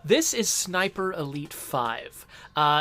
This is Sniper Elite 5.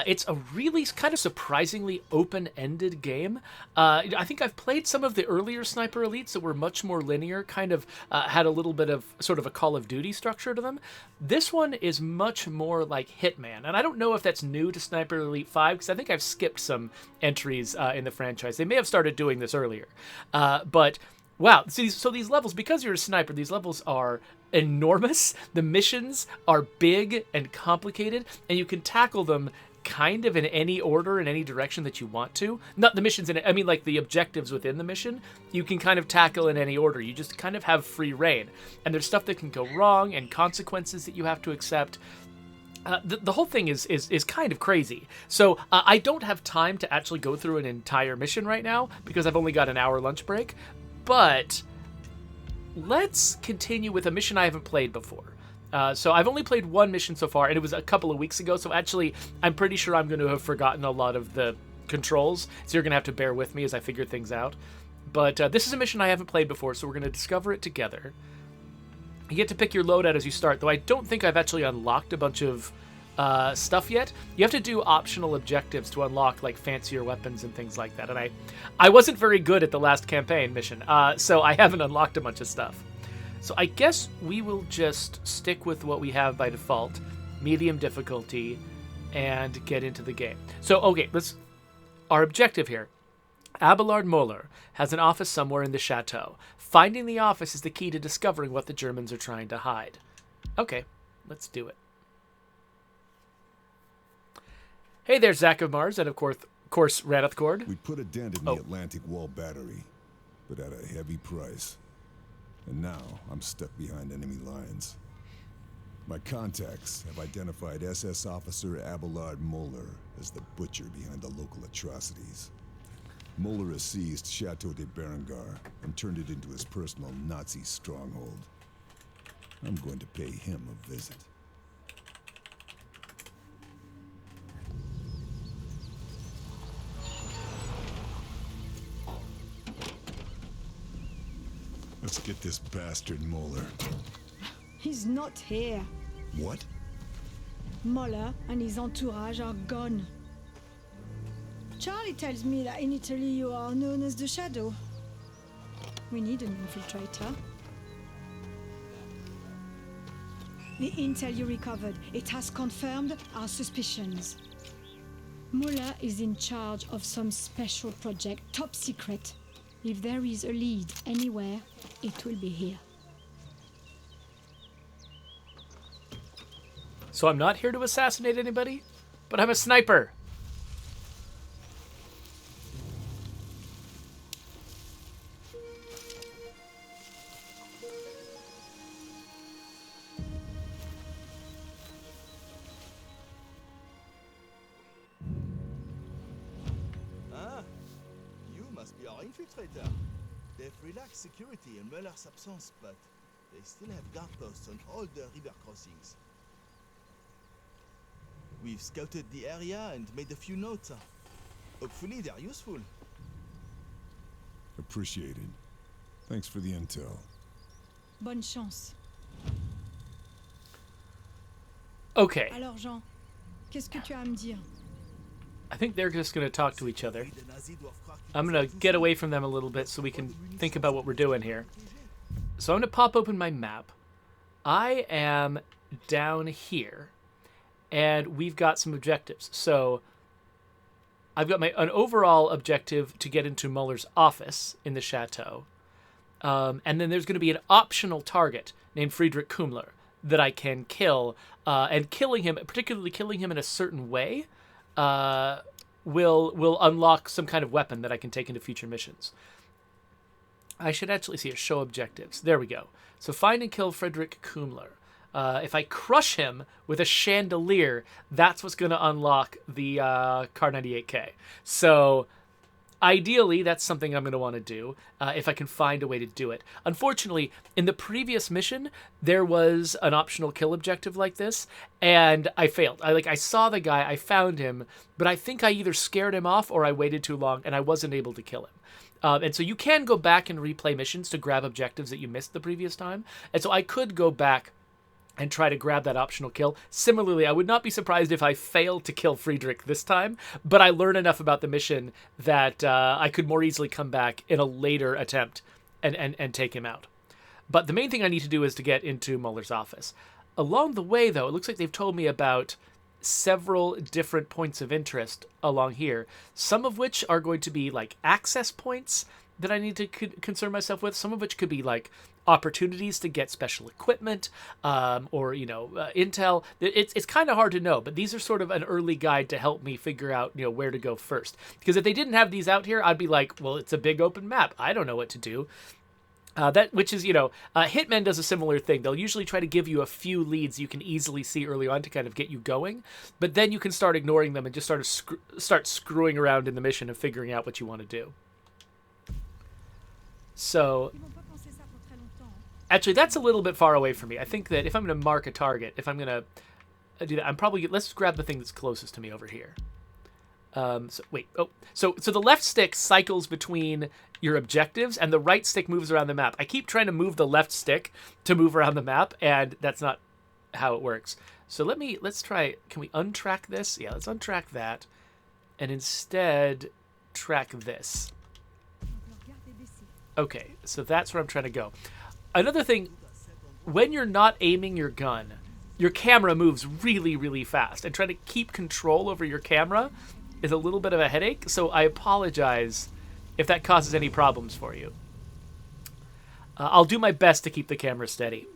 It's a really kind of surprisingly open-ended game. I think I've played some of the earlier Sniper Elites that were much more linear, kind of had a little bit of sort of a Call of Duty structure to them. This one is much more like Hitman, and I don't know if that's new to Sniper Elite 5, because I think I've skipped some entries in the franchise. They may have started doing this earlier. But wow, so these levels, because you're a sniper, these levels are enormous. The missions are big and complicated, and you can tackle them kind of in any order, in any direction that you want to. Not the missions in it, I mean like the objectives within the mission, you can kind of tackle in any order. You just kind of have free reign. And there's stuff that can go wrong and consequences that you have to accept. The whole thing is kind of crazy. So I don't have time to actually go through an entire mission right now because I've only got an hour lunch break. But let's continue with a mission I haven't played before. So I've only played one mission so far, and it was a couple of weeks ago. So actually, I'm pretty sure I'm going to have forgotten a lot of the controls. So you're going to have to bear with me as I figure things out. But this is a mission I haven't played before, so we're going to discover it together. You get to pick your loadout as you start, though I don't think I've actually unlocked a bunch of stuff yet. You have to do optional objectives to unlock like fancier weapons and things like that. And I wasn't very good at the last campaign mission, so I haven't unlocked a bunch of stuff. So I guess we will just stick with what we have by default, medium difficulty, and get into the game. So okay, our objective here. Abelard Moeller has an office somewhere in the chateau. Finding the office is the key to discovering what the Germans are trying to hide. Okay, let's do it. Hey there, Zach of Mars, and of course Raneth Cord. We put a dent in the Atlantic Wall battery, but at a heavy price. And now I'm stuck behind enemy lines. My contacts have identified SS officer Abelard Moeller as the butcher behind the local atrocities. Moeller has seized Chateau de Berengar and turned it into his personal Nazi stronghold. I'm going to pay him a visit. Let's get this bastard Moeller. He's not here. What? Moeller and his entourage are gone. Charlie tells me that in Italy you are known as the Shadow. We need an infiltrator. The intel you recovered, it has confirmed our suspicions. Moeller is in charge of some special project, top secret. If there is a lead anywhere, it will be here. So I'm not here to assassinate anybody, but I'm a sniper. Be our infiltrator. They've relaxed security in Mueller's absence, but they still have guard posts on all the river crossings. We've scouted the area and made a few notes. Hopefully they're useful. Appreciated. Thanks for the intel. Bonne chance. Okay. Alors Jean, qu'est-ce que tu as à me dire? I think they're just going to talk to each other. I'm going to get away from them a little bit so we can think about what we're doing here. So I'm going to pop open my map. I am down here, and we've got some objectives. So I've got an overall objective to get into Mueller's office in the chateau. And then there's going to be an optional target named Friedrich Kummler that I can kill. And killing him, particularly killing him in a certain way, will unlock some kind of weapon that I can take into future missions. I should actually see it. Show objectives. There we go. So find and kill Friedrich Kummler. If I crush him with a chandelier, that's what's going to unlock the Kar 98K. So ideally, that's something I'm going to want to do if I can find a way to do it. Unfortunately, in the previous mission, there was an optional kill objective like this, and I failed. I saw the guy, I found him, but I think I either scared him off or I waited too long, and I wasn't able to kill him. And so you can go back and replay missions to grab objectives that you missed the previous time. And so I could go back and try to grab that optional kill. Similarly, I would not be surprised if I failed to kill Friedrich this time, but I learned enough about the mission that I could more easily come back in a later attempt and take him out. But the main thing I need to do is to get into Muller's office. Along the way, though, it looks like they've told me about several different points of interest along here, some of which are going to be like access points that I need to concern myself with, some of which could be like opportunities to get special equipment or intel. It's kind of hard to know, but these are sort of an early guide to help me figure out where to go first, because if they didn't have these out here, I'd be like, well, it's a big open map, I don't know what to do. Hitman does a similar thing. They'll usually try to give you a few leads you can easily see early on to kind of get you going, but then you can start ignoring them and just start screwing around in the mission and figuring out what you want to do. So, actually, that's a little bit far away from me. I think that if I'm going to mark a target, if I'm going to do that, let's grab the thing that's closest to me over here. So the left stick cycles between your objectives, and the right stick moves around the map. I keep trying to move the left stick to move around the map, and that's not how it works. So let's try, can we untrack this? Yeah, let's untrack that, and instead track this. Okay, so that's where I'm trying to go. Another thing, when you're not aiming your gun, your camera moves really, really fast, and trying to keep control over your camera is a little bit of a headache, so I apologize if that causes any problems for you. I'll do my best to keep the camera steady.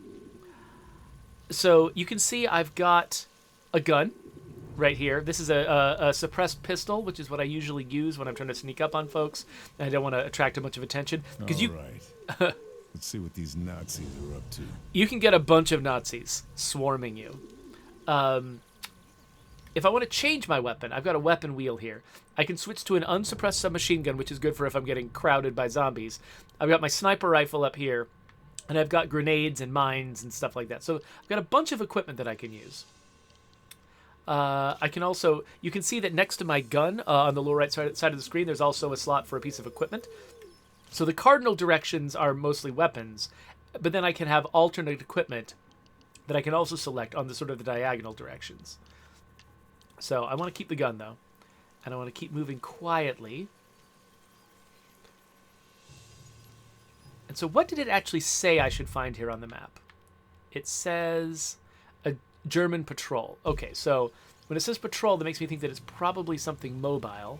So you can see I've got a gun right here. This is a suppressed pistol, which is what I usually use when I'm trying to sneak up on folks, and I don't want to attract too much of attention. Because Right. Let's see what these Nazis are up to. You can get a bunch of Nazis swarming you. If I want to change my weapon, I've got a weapon wheel here. I can switch to an unsuppressed submachine gun, which is good for if I'm getting crowded by zombies. I've got my sniper rifle up here, and I've got grenades and mines and stuff like that. So I've got a bunch of equipment that I can use. I can also, you can see that next to my gun on the lower right side of the screen, there's also a slot for a piece of equipment. So the cardinal directions are mostly weapons, but then I can have alternate equipment that I can also select on the sort of the diagonal directions. So I want to keep the gun, though, and I want to keep moving quietly. And so what did it actually say I should find here on the map? It says a German patrol. Okay, so when it says patrol, that makes me think that it's probably something mobile.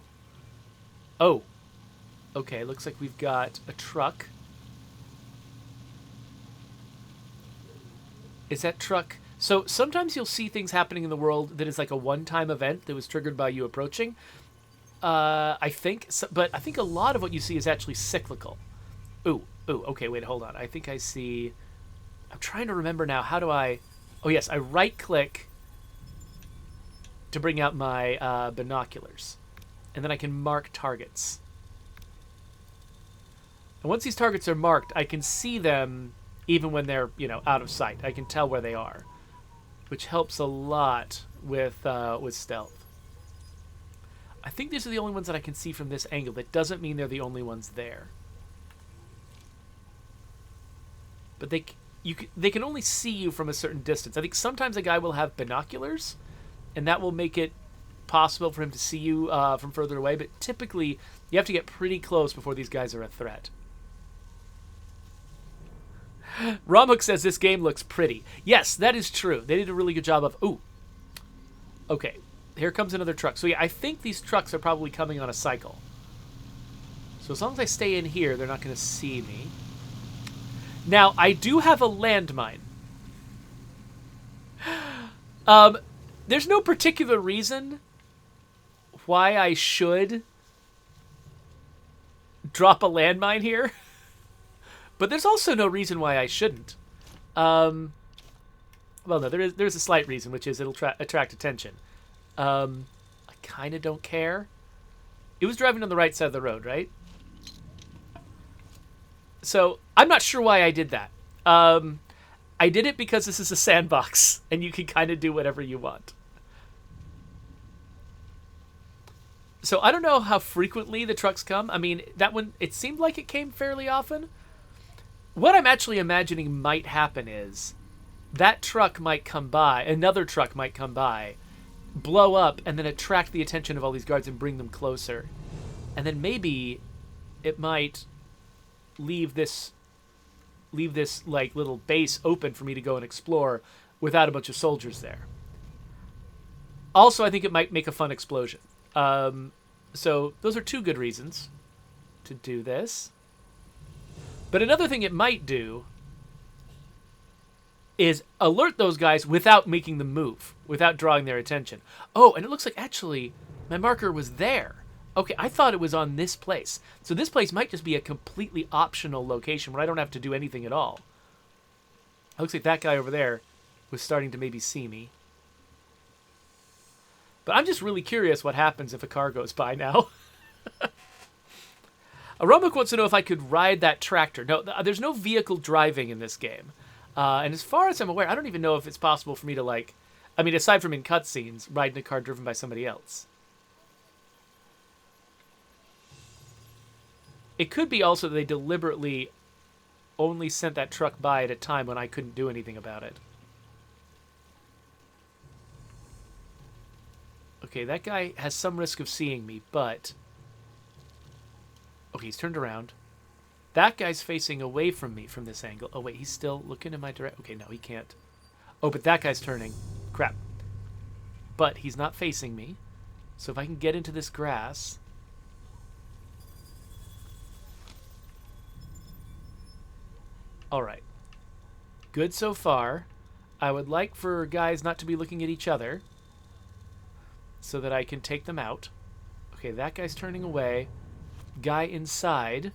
Oh, okay, looks like we've got a truck. Is that truck... So sometimes you'll see things happening in the world that is like a one-time event that was triggered by you approaching. I think, but I think a lot of what you see is actually cyclical. Ooh, okay, wait, hold on. I think I see... I'm trying to remember now. How do I... Oh, yes, I right-click to bring out my binoculars. And then I can mark targets. And once these targets are marked, I can see them even when they're, out of sight. I can tell where they are, which helps a lot with stealth. I think these are the only ones that I can see from this angle. That doesn't mean they're the only ones there. But they can only see you from a certain distance. I think sometimes a guy will have binoculars, and that will make it possible for him to see you from further away. But typically, you have to get pretty close before these guys are a threat. Romhook says this game looks pretty. Yes, that is true. They did a really good job of... Ooh. Okay. Here comes another truck. So yeah, I think these trucks are probably coming on a cycle. So as long as I stay in here, they're not going to see me. Now, I do have a landmine. There's no particular reason why I should drop a landmine here. But there's also no reason why I shouldn't. Well, no, there's a slight reason, which is it'll attract attention. I kind of don't care. It was driving on the right side of the road, right? So I'm not sure why I did that. I did it because this is a sandbox, and you can kind of do whatever you want. So I don't know how frequently the trucks come. I mean, that one, it seemed like it came fairly often. What I'm actually imagining might happen is that truck might come by, another truck might come by, blow up, and then attract the attention of all these guards and bring them closer. And then maybe it might leave this like little base open for me to go and explore without a bunch of soldiers there. Also, I think it might make a fun explosion. So those are two good reasons to do this. But another thing it might do is alert those guys without making them move, without drawing their attention. Oh, and it looks like actually my marker was there. Okay, I thought it was on this place. So this place might just be a completely optional location where I don't have to do anything at all. It looks like that guy over there was starting to maybe see me. But I'm just really curious what happens if a car goes by now. Aromic wants to know if I could ride that tractor. No, there's no vehicle driving in this game. And as far as I'm aware, I don't even know if it's possible for me to, like... I mean, aside from in cutscenes, ride in a car driven by somebody else. It could be also that they deliberately only sent that truck by at a time when I couldn't do anything about it. Okay, that guy has some risk of seeing me, but... Okay, he's turned around. That guy's facing away from me from this angle. Oh, wait, he's still looking in my direction. Okay, no, he can't. Oh, but that guy's turning. Crap. But he's not facing me. So if I can get into this grass... All right. Good so far. I would like for guys not to be looking at each other so that I can take them out. Okay, that guy's turning away. Guy inside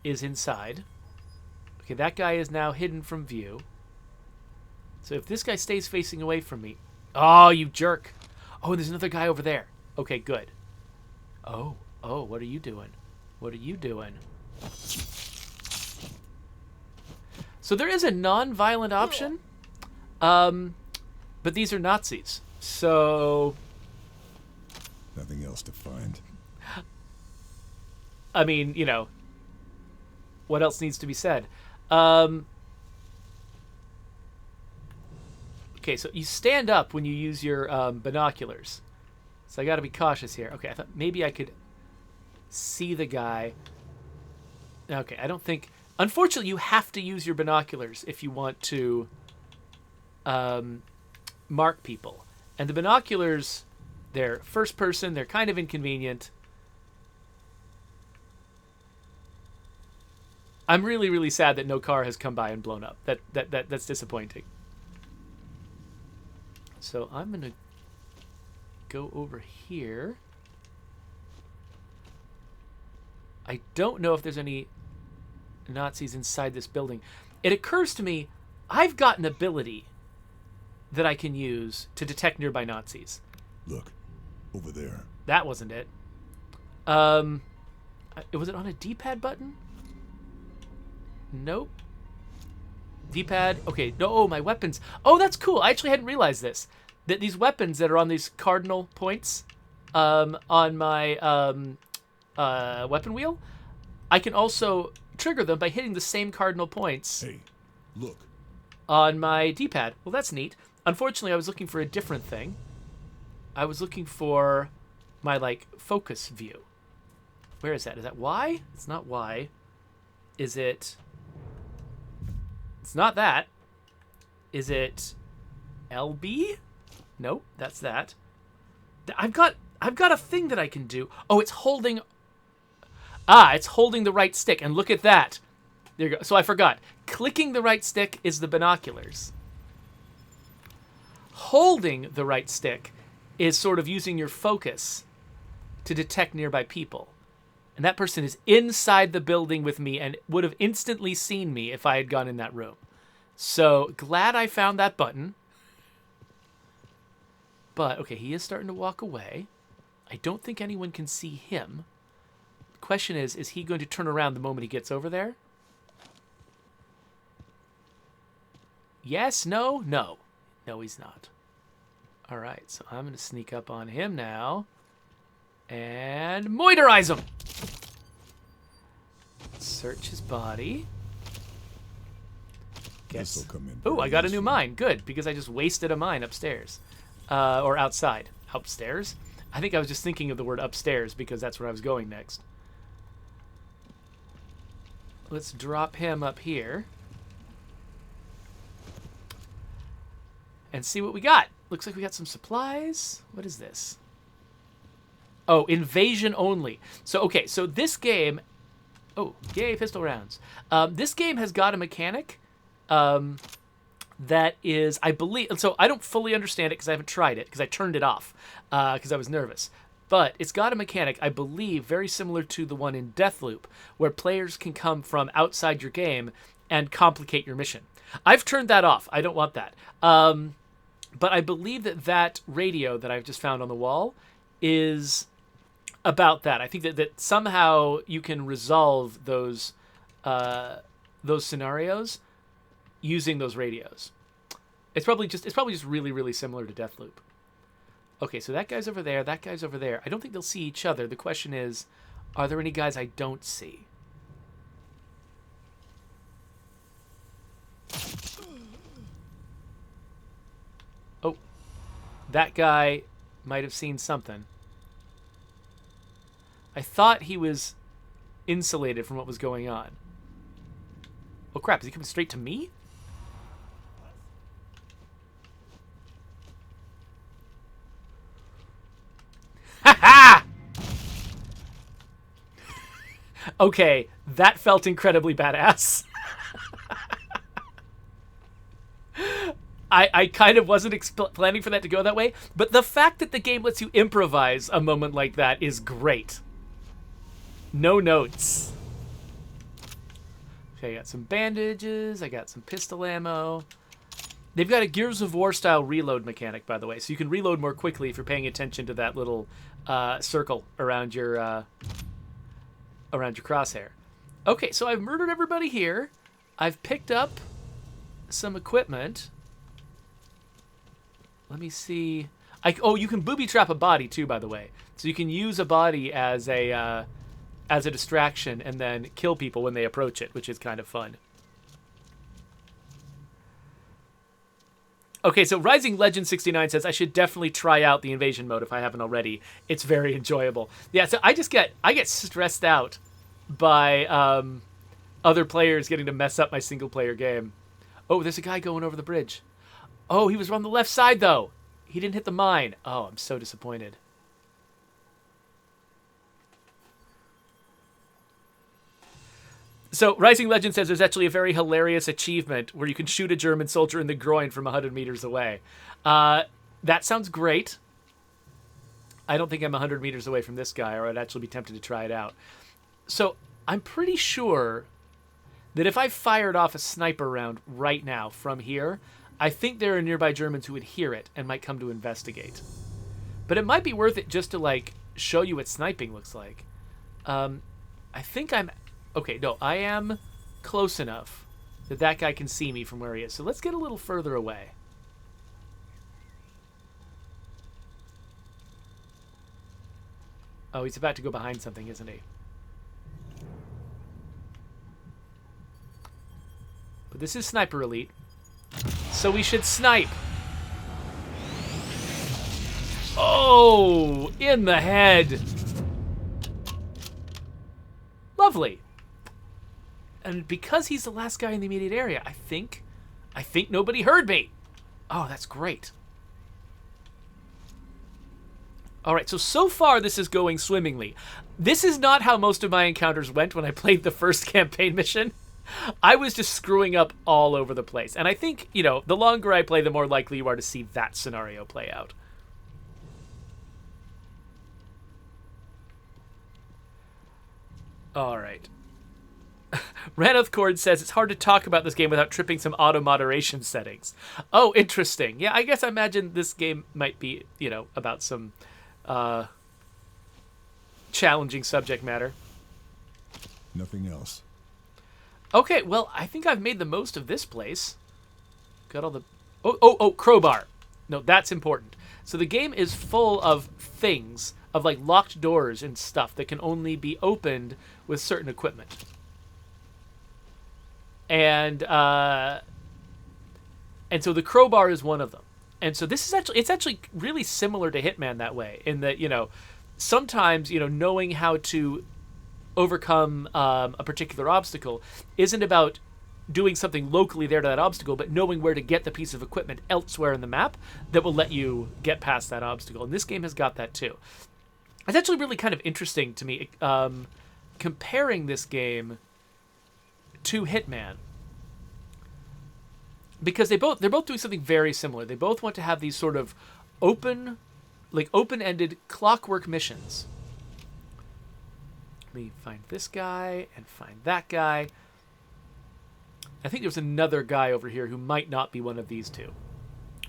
is inside. Okay, that guy is now hidden from view. So if this guy stays facing away from me... Oh, you jerk. Oh, there's another guy over there. Okay, good. Oh, what are you doing? What are you doing? So there is a non-violent option, but these are Nazis, so... Nothing else to find. I mean, you know, what else needs to be said? Okay, so you stand up when you use your binoculars. So I got to be cautious here. Okay, I thought maybe I could see the guy. Okay, I don't think... Unfortunately, you have to use your binoculars if you want to mark people. And the binoculars, they're first person, they're kind of inconvenient. I'm really, really sad that no car has come by and blown up. That's disappointing. So I'm going to go over here. I don't know if there's any Nazis inside this building. It occurs to me, I've got an ability that I can use to detect nearby Nazis. Look, over there. That wasn't it. Was it on a D-pad button? Nope. D-pad. Okay. No, my weapons. Oh, that's cool. I actually hadn't realized this. That these weapons that are on these cardinal points on my weapon wheel, I can also trigger them by hitting the same cardinal points. Hey, look. On my D-pad. Well, that's neat. Unfortunately, I was looking for a different thing. I was looking for my, like, focus view. Where is that? Is that Y? It's not Y. Is it... It's not that. Is it LB? Nope, that's that. I've got a thing that I can do. Oh, it's holding... it's holding the right stick, and look at that. There you go. So I forgot. Clicking the right stick is the binoculars. Holding the right stick is sort of using your focus to detect nearby people. And that person is inside the building with me and would have instantly seen me if I had gone in that room. So glad I found that button. But, okay, he is starting to walk away. I don't think anyone can see him. The question is he going to turn around the moment he gets over there? Yes, no, no. No, he's not. All right, so I'm going to sneak up on him now. And moiterize him. Search his body. This'll come in Oh, I very got a new useful. mine. Good, because I just wasted a mine upstairs. Or outside. Upstairs? I think I was just thinking of the word upstairs because that's where I was going next. Let's drop him up here. And see what we got. Looks like we got some supplies. What is this? Oh, invasion only. So, okay, so this game... Oh, yay, pistol rounds. This game has got a mechanic that is, I believe... So I don't fully understand it because I haven't tried it, because I turned it off because I was nervous. But it's got a mechanic, I believe, very similar to the one in Deathloop, where players can come from outside your game and complicate your mission. I've turned that off. I don't want that. But I believe that radio that I've just found on the wall is about that. I think that somehow you can resolve those scenarios using those radios. It's probably just really, really similar to Deathloop. Okay, so that guy's over there, that guy's over there. I don't think they'll see each other. The question is, are there any guys I don't see? Oh, that guy might have seen something. I thought he was insulated from what was going on. Oh crap, is he coming straight to me? Ha ha! Okay, that felt incredibly badass. I kind of wasn't planning for that to go that way, but the fact that the game lets you improvise a moment like that is great. No notes. Okay, I got some bandages. I got some pistol ammo. They've got a Gears of War style reload mechanic, by the way, so you can reload more quickly if you're paying attention to that little circle around your crosshair. Okay, so I've murdered everybody here. I've picked up some equipment. Let me see. Oh, you can booby trap a body too, by the way. So you can use a body as a distraction and then kill people when they approach it, which is kind of fun. Okay, so Rising Legend 69 says I should definitely try out the invasion mode if I haven't already. It's very enjoyable. Yeah, so I get stressed out by other players getting to mess up my single player game. Oh, there's a guy going over the bridge. Oh, he was on the left side though. He didn't hit the mine. Oh, I'm so disappointed. So, Rising Legend says there's actually a very hilarious achievement where you can shoot a German soldier in the groin from 100 meters away. That sounds great. I don't think I'm 100 meters away from this guy, or I'd actually be tempted to try it out. So, I'm pretty sure that if I fired off a sniper round right now from here, I think there are nearby Germans who would hear it and might come to investigate. But it might be worth it just to, like, show you what sniping looks like. I think I'm... Okay, no, I am close enough that that guy can see me from where he is. So let's get a little further away. Oh, he's about to go behind something, isn't he? But this is Sniper Elite, so we should snipe. Oh, in the head. Lovely. And because he's the last guy in the immediate area, I think nobody heard me. Oh, that's great. All right, so far this is going swimmingly. This is not how most of my encounters went when I played the first campaign mission. I was just screwing up all over the place. And I think, you know, the longer I play, the more likely you are to see that scenario play out. All right. Raneth Cord says it's hard to talk about this game without tripping some auto moderation settings. Oh, interesting. Yeah, I guess I imagine this game might be, you know, about some challenging subject matter. Nothing else. Okay, well, I think I've made the most of this place. Got all the... Oh, crowbar. No, that's important. So the game is full of things, of like locked doors and stuff that can only be opened with certain equipment. And And so the crowbar is one of them. And so it's actually really similar to Hitman that way, in that, sometimes, knowing how to overcome a particular obstacle isn't about doing something locally there to that obstacle, but knowing where to get the piece of equipment elsewhere in the map that will let you get past that obstacle. And this game has got that too. It's actually really kind of interesting to me, comparing this game to Hitman, because they're both doing something very similar. They both want to have these sort of open-ended clockwork missions. Let me find this guy and find that guy. I think there's another guy over here who might not be one of these two.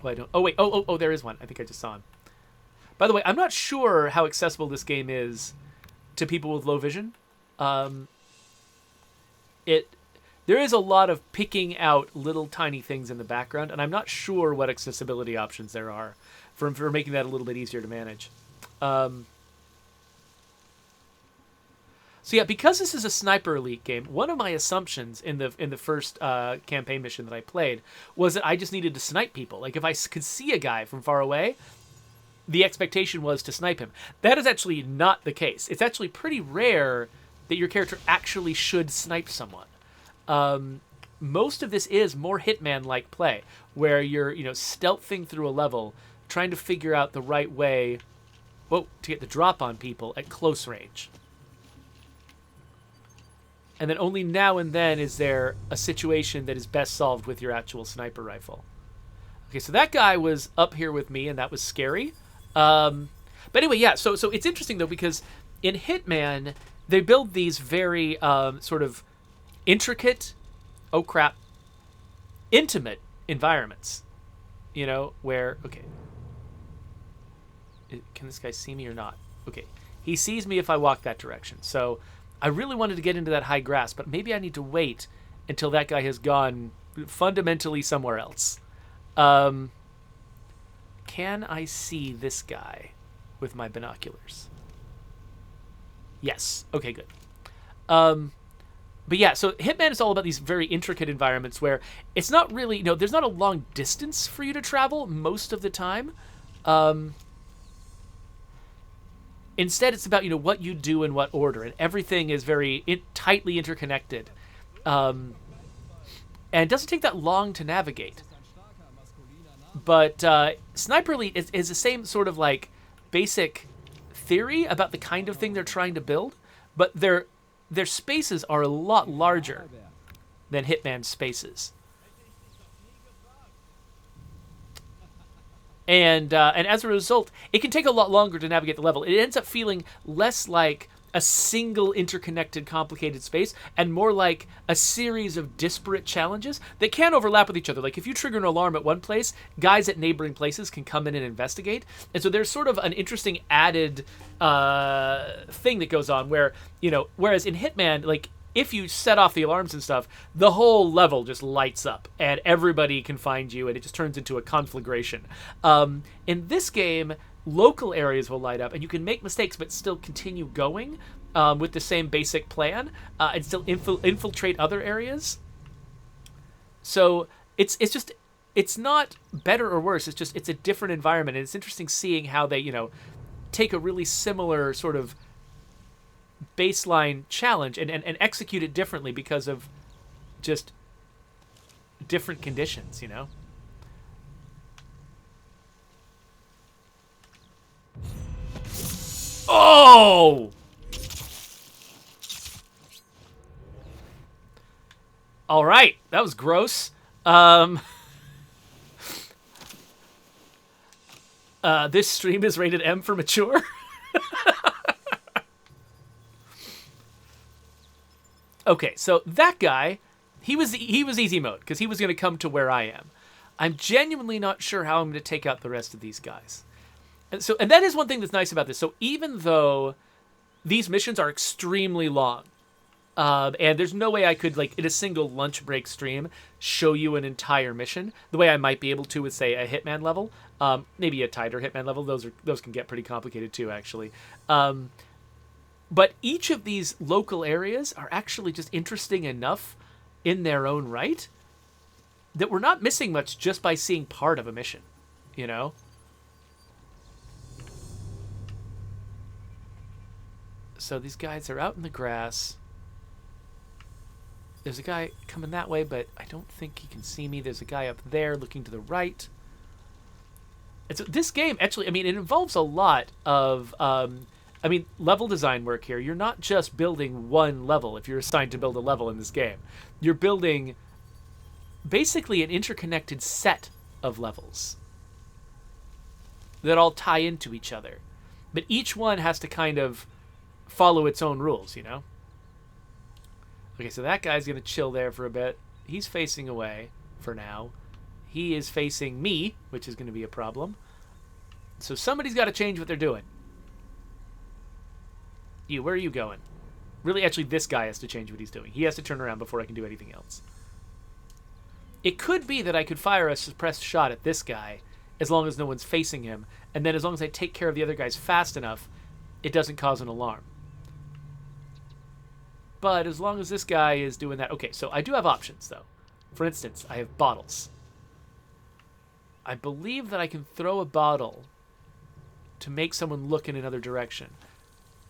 Well, I don't. Oh wait. Oh, there is one. I think I just saw him. By the way, I'm not sure how accessible this game is to people with low vision. There is a lot of picking out little tiny things in the background, and I'm not sure what accessibility options there are for making that a little bit easier to manage. So yeah, because this is a Sniper Elite game, one of my assumptions in the first campaign mission that I played was that I just needed to snipe people. Like, if I could see a guy from far away, the expectation was to snipe him. That is actually not the case. It's actually pretty rare that your character actually should snipe someone. Most of this is more Hitman-like play, where you're, stealthing through a level, trying to figure out the right way, to get the drop on people at close range. And then only now and then is there a situation that is best solved with your actual sniper rifle. Okay, so that guy was up here with me, and that was scary. But anyway, yeah, so it's interesting, though, because in Hitman, they build these very sort of intricate, intimate environments. Where, okay. Can this guy see me or not? Okay, he sees me if I walk that direction, so I really wanted to get into that high grass, but maybe I need to wait until that guy has gone fundamentally somewhere else. Can I see this guy with my binoculars? Yes. Okay, good. But yeah, so Hitman is all about these very intricate environments where it's not really, there's not a long distance for you to travel most of the time. Instead, it's about, what you do in what order, and everything is very tightly interconnected. And it doesn't take that long to navigate. But Sniper Elite is the same sort of basic theory about the kind of thing they're trying to build, but their spaces are a lot larger than Hitman's spaces. And as a result, it can take a lot longer to navigate the level. It ends up feeling less like a single interconnected, complicated space, and more like a series of disparate challenges that can overlap with each other. Like, if you trigger an alarm at one place, guys at neighboring places can come in and investigate. And so there's sort of an interesting added thing that goes on where, whereas in Hitman, if you set off the alarms and stuff, the whole level just lights up and everybody can find you, and it just turns into a conflagration. In this game, local areas will light up, and you can make mistakes but still continue going with the same basic plan and still infiltrate other areas. So it's not better or worse. It's a different environment, and it's interesting seeing how they take a really similar sort of baseline challenge and execute it differently because of just different conditions, Oh! All right, that was gross. This stream is rated M for mature. Okay, so that guy, he was easy mode because he was going to come to where I am. I'm genuinely not sure how I'm going to take out the rest of these guys. And that is one thing that's nice about this. So even though these missions are extremely long, and there's no way I could, in a single lunch break stream, show you an entire mission the way I might be able to with, say, a Hitman level, maybe a tighter Hitman level. Those can get pretty complicated too, actually. But each of these local areas are actually just interesting enough in their own right that we're not missing much just by seeing part of a mission, you know? So these guys are out in the grass. There's a guy coming that way, but I don't think he can see me. There's a guy up there looking to the right. And so this game, actually, I mean, it involves a lot of, level design work here. You're not just building one level if you're assigned to build a level in this game. You're building basically an interconnected set of levels that all tie into each other. But each one has to kind of follow its own rules, you know? Okay, so that guy's going to chill there for a bit. He's facing away for now. He is facing me, which is going to be a problem. So somebody's got to change what they're doing. You, where are you going? Really, actually, this guy has to change what he's doing. He has to turn around before I can do anything else. It could be that I could fire a suppressed shot at this guy as long as no one's facing him, and then as long as I take care of the other guys fast enough, it doesn't cause an alarm. But as long as this guy is doing that... Okay, so I do have options, though. For instance, I have bottles. I believe that I can throw a bottle to make someone look in another direction.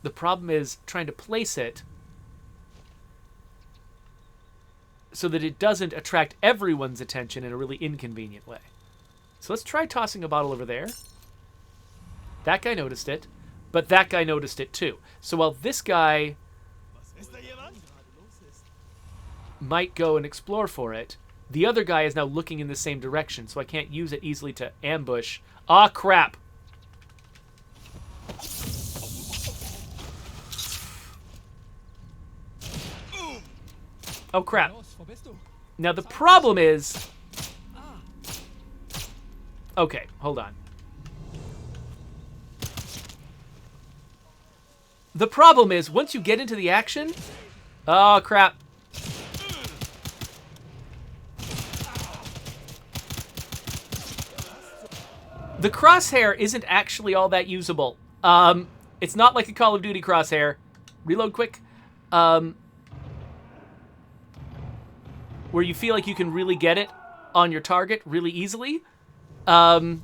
The problem is trying to place it so that it doesn't attract everyone's attention in a really inconvenient way. So let's try tossing a bottle over there. That guy noticed it, but that guy noticed it too. So while this guy might go and explore for it, the other guy is now looking in the same direction, so I can't use it easily to ambush. Ah, crap! Oh, crap. Now, the problem is... Okay, hold on. The problem is, once you get into the action... Oh, crap. The crosshair isn't actually all that usable. It's not like a Call of Duty crosshair. Reload quick. Where you feel like you can really get it on your target really easily. And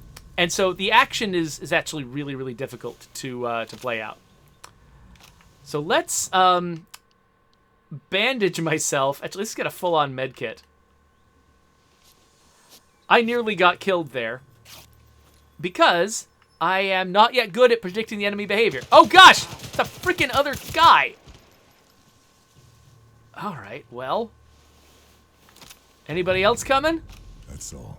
so the action is actually really, really difficult to play out. So let's bandage myself. Actually, let's get a full-on med kit. I nearly got killed there because I am not yet good at predicting the enemy behavior. Oh gosh, it's a freaking other guy. All right, well. Anybody else coming? That's all.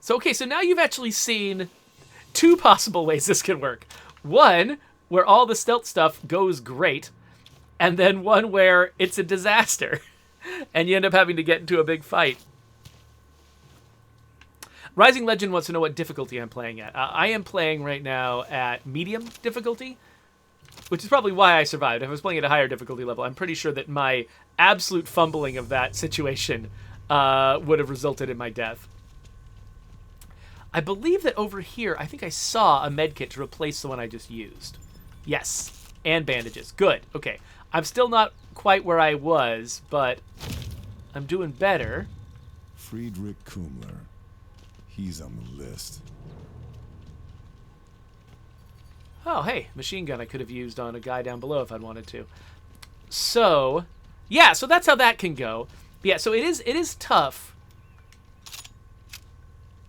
So, okay, so now you've actually seen two possible ways this can work. One, where all the stealth stuff goes great, and then one where it's a disaster, and you end up having to get into a big fight. Rising Legend wants to know what difficulty I'm playing at. I am playing right now at medium difficulty, which is probably why I survived. If I was playing at a higher difficulty level, I'm pretty sure that my absolute fumbling of that situation would have resulted in my death. I believe that over here, I think I saw a medkit to replace the one I just used. Yes, and bandages. Good. Okay. I'm still not quite where I was, but I'm doing better. Friedrich Kummler. He's on the list. Oh, hey, machine gun I could have used on a guy down below if I'd wanted to. So, yeah, so that's how that can go. Yeah, so it is tough.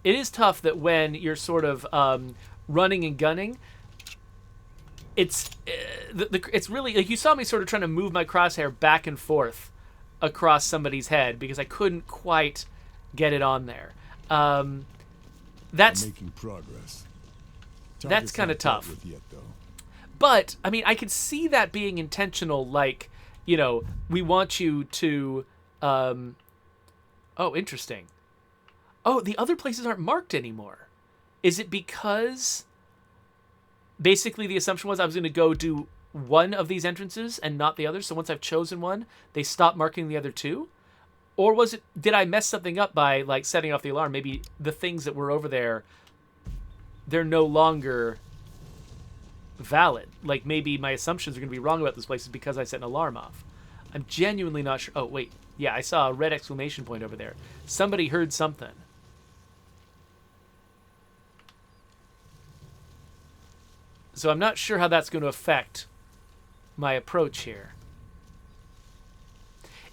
It is tough that when you're sort of running and gunning, it's really, like, you saw me sort of trying to move my crosshair back and forth across somebody's head because I couldn't quite get it on there. That's making progress. That's kind of tough. Yet, though. But, I mean, I could see that being intentional, like, you know, we want you to, oh, interesting. Oh, the other places aren't marked anymore. Is it because basically the assumption was I was going to go do one of these entrances and not the other, so once I've chosen one, they stop marking the other two? Or was it, did I mess something up by, like, setting off the alarm? Maybe the things that were over there, they're no longer valid. Like, maybe my assumptions are going to be wrong about those places because I set an alarm off. I'm genuinely not sure. Oh, wait. Yeah, I saw a red exclamation point over there. Somebody heard something. So I'm not sure how that's going to affect my approach here.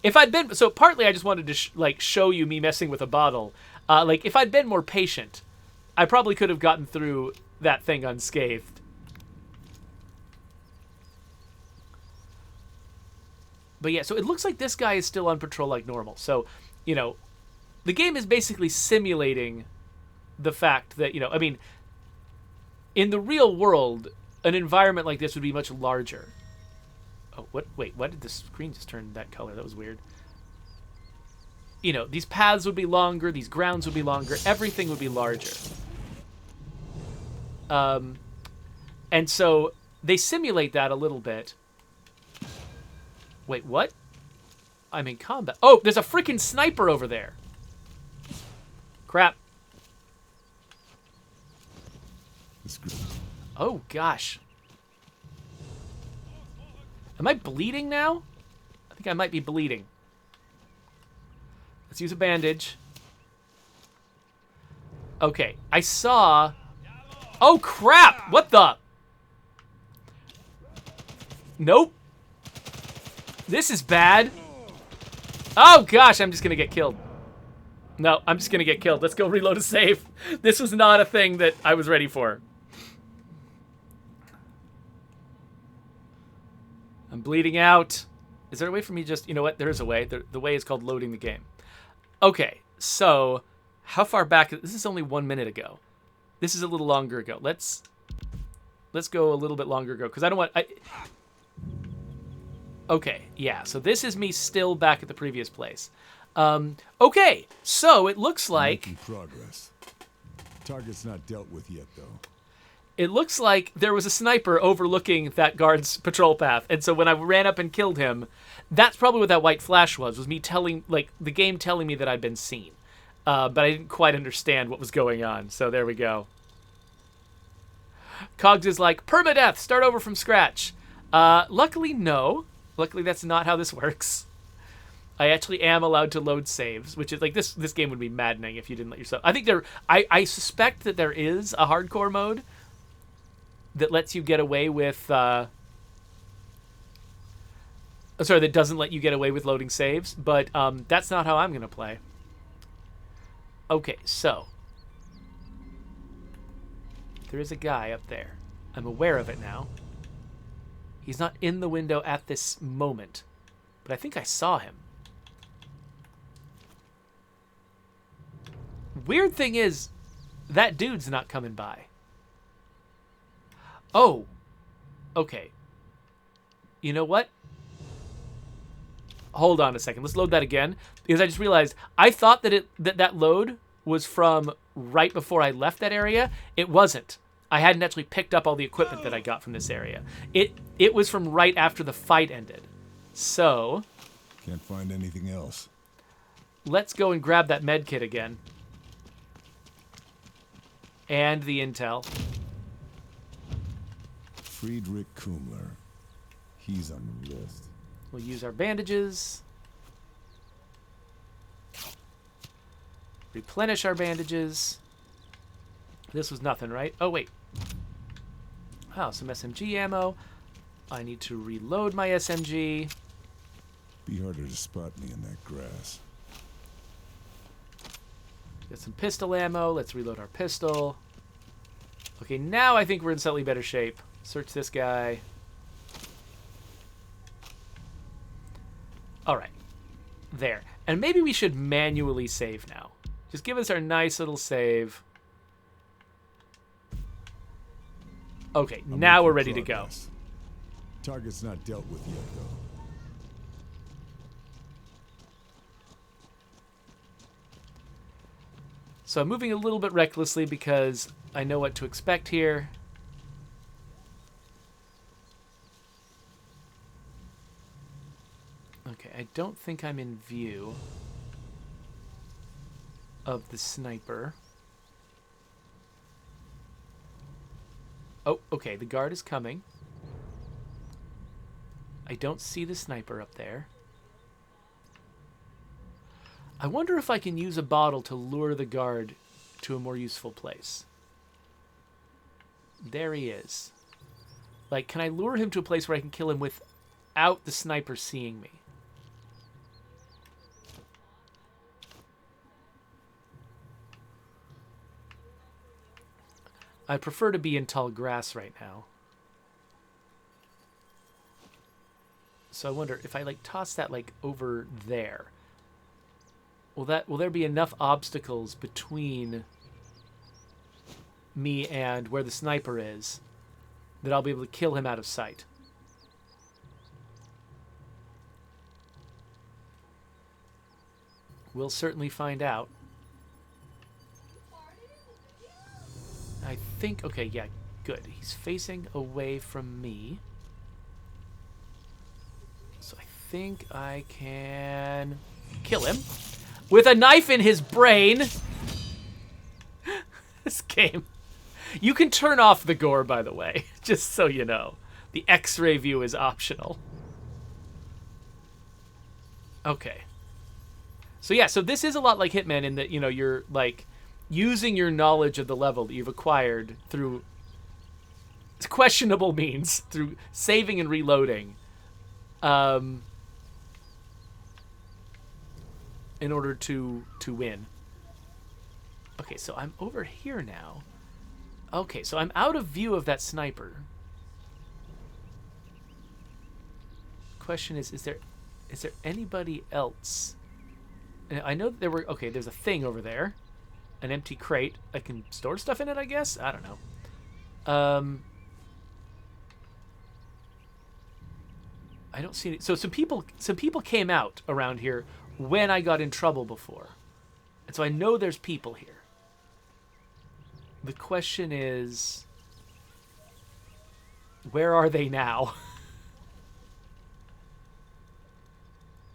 If I'd been... So partly I just wanted to show you me messing with a bottle. Like, if I'd been more patient, I probably could have gotten through that thing unscathed. But yeah, so it looks like this guy is still on patrol like normal. So, you know, the game is basically simulating the fact that, you know, I mean, in the real world, an environment like this would be much larger. Oh, what? Wait, why did the screen just turn that color? That was weird. You know, these paths would be longer, these grounds would be longer, everything would be larger. And so they simulate that a little bit. Wait, what? I'm in combat. Oh, there's a freaking sniper over there. Crap. Oh, gosh. Am I bleeding now? I think I might be bleeding. Let's use a bandage. Okay, I saw... Oh, crap! What the... Nope. This is bad. Oh, gosh, I'm just gonna get killed. No, I'm just gonna get killed. Let's go reload a save. This was not a thing that I was ready for. I'm bleeding out. Is there a way for me just... You know what? There is a way. The way is called loading the game. Okay, so... How far back... This is only 1 minute ago. This is a little longer ago. Let's go a little bit longer ago, because I don't want... Okay, yeah, so this is me still back at the previous place. Okay, so it looks like... Making progress. Target's not dealt with yet, though. It looks like there was a sniper overlooking that guard's patrol path, and so when I ran up and killed him, that's probably what that white flash was me telling, like, the game telling me that I'd been seen. But I didn't quite understand what was going on, so there we go. Cogs is like, permadeath, start over from scratch. Luckily, no. Luckily, that's not how this works. I actually am allowed to load saves, which is, like, this game would be maddening if you didn't let yourself... I think I suspect that there is a hardcore mode that lets you get away with... Sorry, that doesn't let you get away with loading saves, but that's not how I'm going to play. Okay, so... There is a guy up there. I'm aware of it now. He's not in the window at this moment, but I think I saw him. Weird thing is, that dude's not coming by. Oh, okay. You know what? Hold on a second. Let's load that again, because I just realized I thought that that load was from right before I left that area. It wasn't. I hadn't actually picked up all the equipment that I got from this area. It was from right after the fight ended. So... Can't find anything else. Let's go and grab that med kit again. And the intel. Friedrich Kummler. He's on the list. We'll use our bandages. Replenish our bandages. This was nothing, right? Oh, wait. Oh, some SMG ammo. I need to reload my SMG. Be harder to spot me in that grass. Got some pistol ammo. Let's reload our pistol. Okay, now I think we're in slightly better shape. Search this guy. All right. There. And maybe we should manually save now. Just give us our nice little save. Okay, now we're ready to go. Target's not dealt with yet, though. So I'm moving a little bit recklessly because I know what to expect here. Okay, I don't think I'm in view of the sniper. Oh, okay, the guard is coming. I don't see the sniper up there. I wonder if I can use a bottle to lure the guard to a more useful place. There he is. Like, can I lure him to a place where I can kill him without the sniper seeing me? I prefer to be in tall grass right now. So I wonder if I like toss that like over there. Will there be enough obstacles between me and where the sniper is that I'll be able to kill him out of sight? We'll certainly find out. I think, okay, yeah, good. He's facing away from me. So I think I can kill him with a knife in his brain. This game. You can turn off the gore, by the way, just so you know. The X-ray view is optional. Okay. So yeah, so this is a lot like Hitman in that, you know, you're like using your knowledge of the level that you've acquired through questionable means, through saving and reloading, in order to win. Okay, so I'm over here now. Okay, so I'm out of view of that sniper. Question is there anybody else? I know that there were, okay, there's a thing over there. An empty crate. I can store stuff in it, I guess? I don't know. I don't see any. So some people came out around here when I got in trouble before. And so I know there's people here. The question is, where are they now?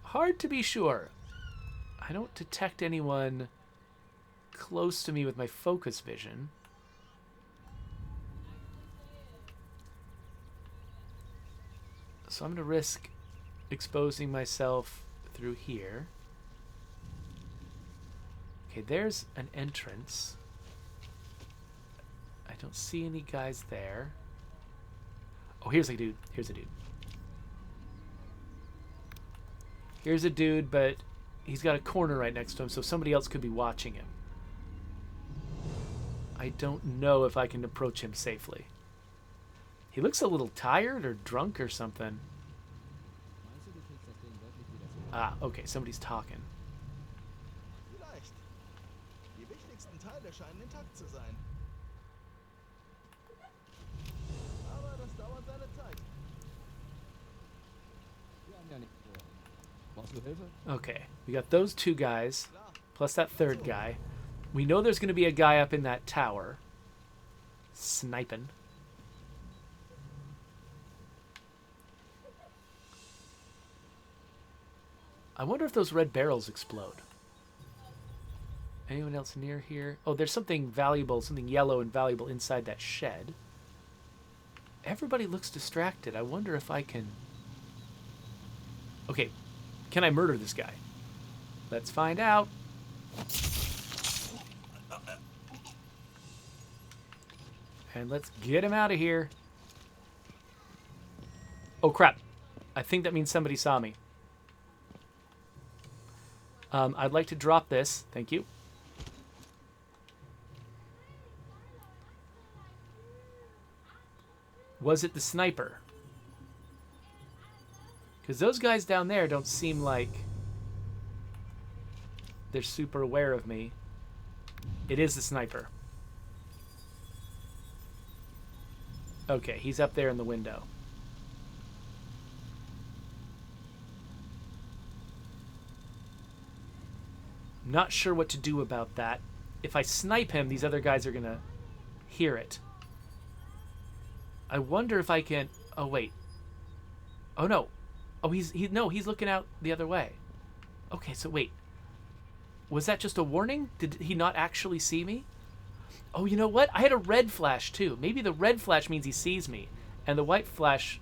Hard to be sure. I don't detect anyone close to me with my focus vision. So I'm going to risk exposing myself through here. Okay, there's an entrance. I don't see any guys there. Oh, here's a dude. Here's a dude. Here's a dude, but he's got a corner right next to him, so somebody else could be watching him. I don't know if I can approach him safely. He looks a little tired or drunk or something. Ah, okay, somebody's talking. Vielleicht. Die wichtigsten Teile scheinen intakt zu sein. Aber das dauert seine Zeit. Okay, we got those two guys, plus that third guy. We know there's going to be a guy up in that tower, sniping. I wonder if those red barrels explode. Anyone else near here? Oh, there's something valuable, something yellow and valuable inside that shed. Everybody looks distracted. I wonder if I can... Okay, can I murder this guy? Let's find out. And let's get him out of here. Oh, crap. I think that means somebody saw me. I'd like to drop this. Thank you. Was it the sniper? Because those guys down there don't seem like they're super aware of me. It is the sniper. Okay, he's up there in the window. I'm not sure what to do about that. If I snipe him, these other guys are going to hear it. I wonder if I can... Oh, wait. Oh, no. Oh, he's looking out the other way. Okay, so wait. Was that just a warning? Did he not actually see me? Oh, you know what? I had a red flash, too. Maybe the red flash means he sees me, and the white flash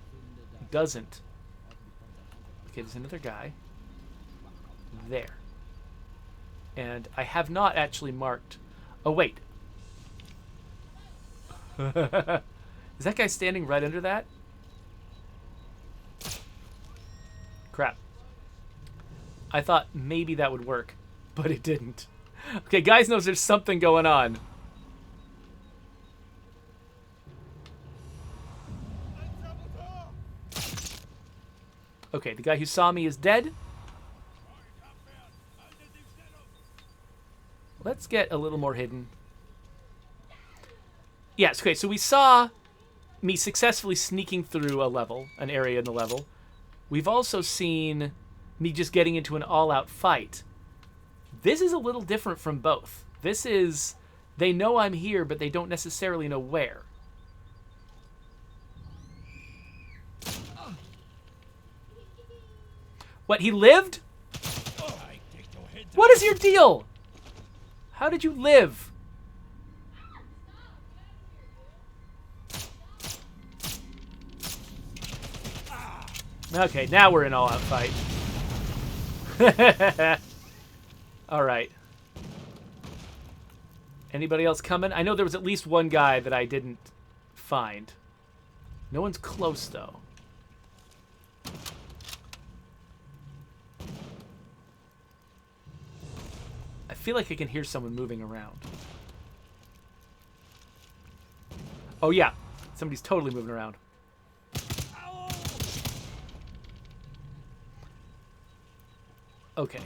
doesn't. Okay, there's another guy. There. And I have not actually marked... Oh, wait. Is that guy standing right under that? Crap. I thought maybe that would work, but it didn't. Okay, guys knows there's something going on. Okay, the guy who saw me is dead. Let's get a little more hidden. Yes, okay, so we saw me successfully sneaking through a level, an area in the level. We've also seen me just getting into an all-out fight. This is a little different from both. This is, they know I'm here, but they don't necessarily know where. What, he lived? What is your deal? How did you live? Okay, now we're in all-out fight. All right. Anybody else coming? I know there was at least one guy that I didn't find. No one's close, though. I feel like I can hear someone moving around. Oh, yeah. Somebody's totally moving around. Okay.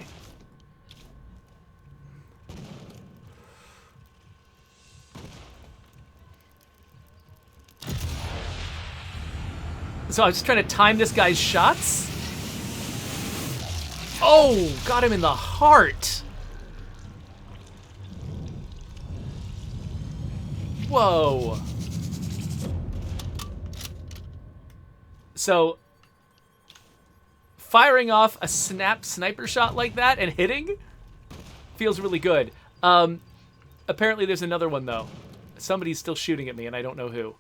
So I was just trying to time this guy's shots. Oh, got him in the heart. Whoa. So, firing off a sniper shot like that and hitting feels really good. Apparently there's another one, though. Somebody's still shooting at me, and I don't know who.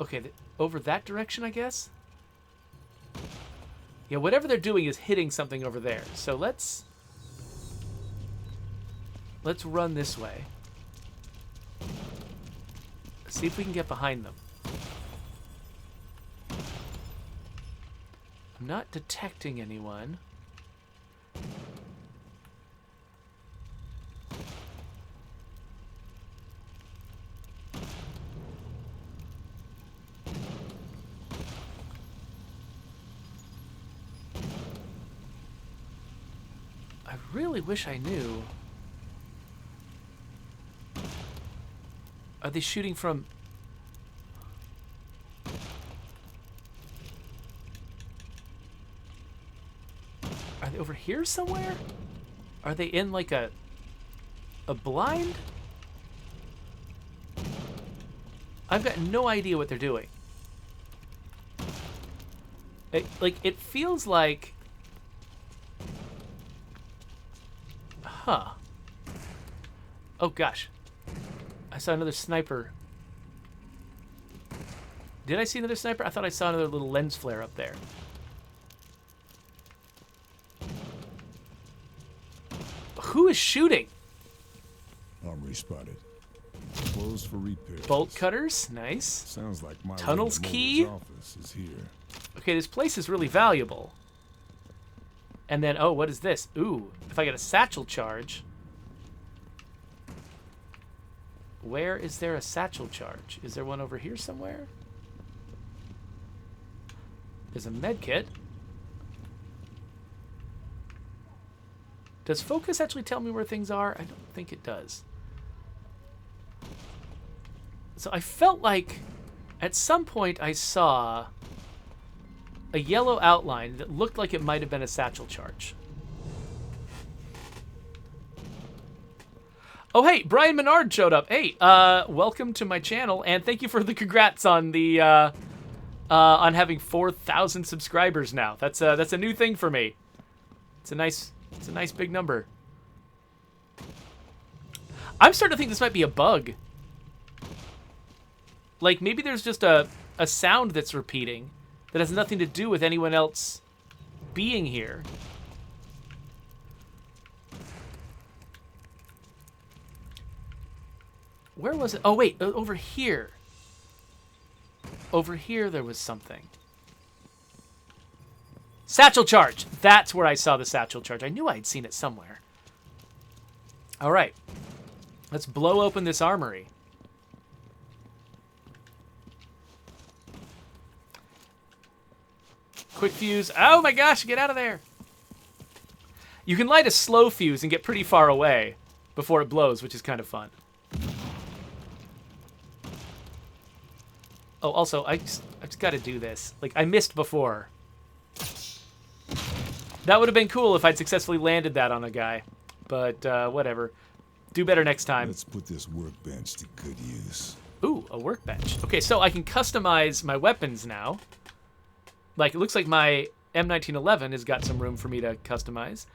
Okay, over that direction, I guess? Yeah, whatever they're doing is hitting something over there. So let's run this way. See if we can get behind them. I'm not detecting anyone. I really wish I knew. Are they shooting from... Are they over here somewhere? Are they in like a blind? I've got no idea what they're doing. It feels like... Huh. Oh gosh. I saw another sniper. Did I see another sniper? I thought I saw another little lens flare up there. Who is shooting? Armory spotted. Closed for repairs. Bolt cutters, nice. Sounds like my Tunnels key. office is here. Okay, this place is really valuable. And then, oh, what is this? Ooh, if I get a satchel charge. Where is there a satchel charge? Is there one over here somewhere? There's a med kit. Does focus actually tell me where things are? I don't think it does. So I felt like at some point I saw a yellow outline that looked like it might have been a satchel charge. Oh, hey, Brian Menard showed up. Hey, welcome to my channel, and thank you for the congrats on the on having 4,000 subscribers now. That's a new thing for me. It's a nice big number. I'm starting to think this might be a bug. Like maybe there's just a sound that's repeating that has nothing to do with anyone else being here. Where was it? Oh, wait, over here. Over here there was something. Satchel charge! That's where I saw the satchel charge. I knew I'd seen it somewhere. All right. Let's blow open this armory. Quick fuse. Oh my gosh, get out of there. You can light a slow fuse and get pretty far away before it blows, which is kind of fun. Oh, also, I just got to do this. Like, I missed before. That would have been cool if I'd successfully landed that on a guy. But, whatever. Do better next time. Let's put this workbench to good use. Ooh, a workbench. Okay, so I can customize my weapons now. Like, it looks like my M1911 has got some room for me to customize.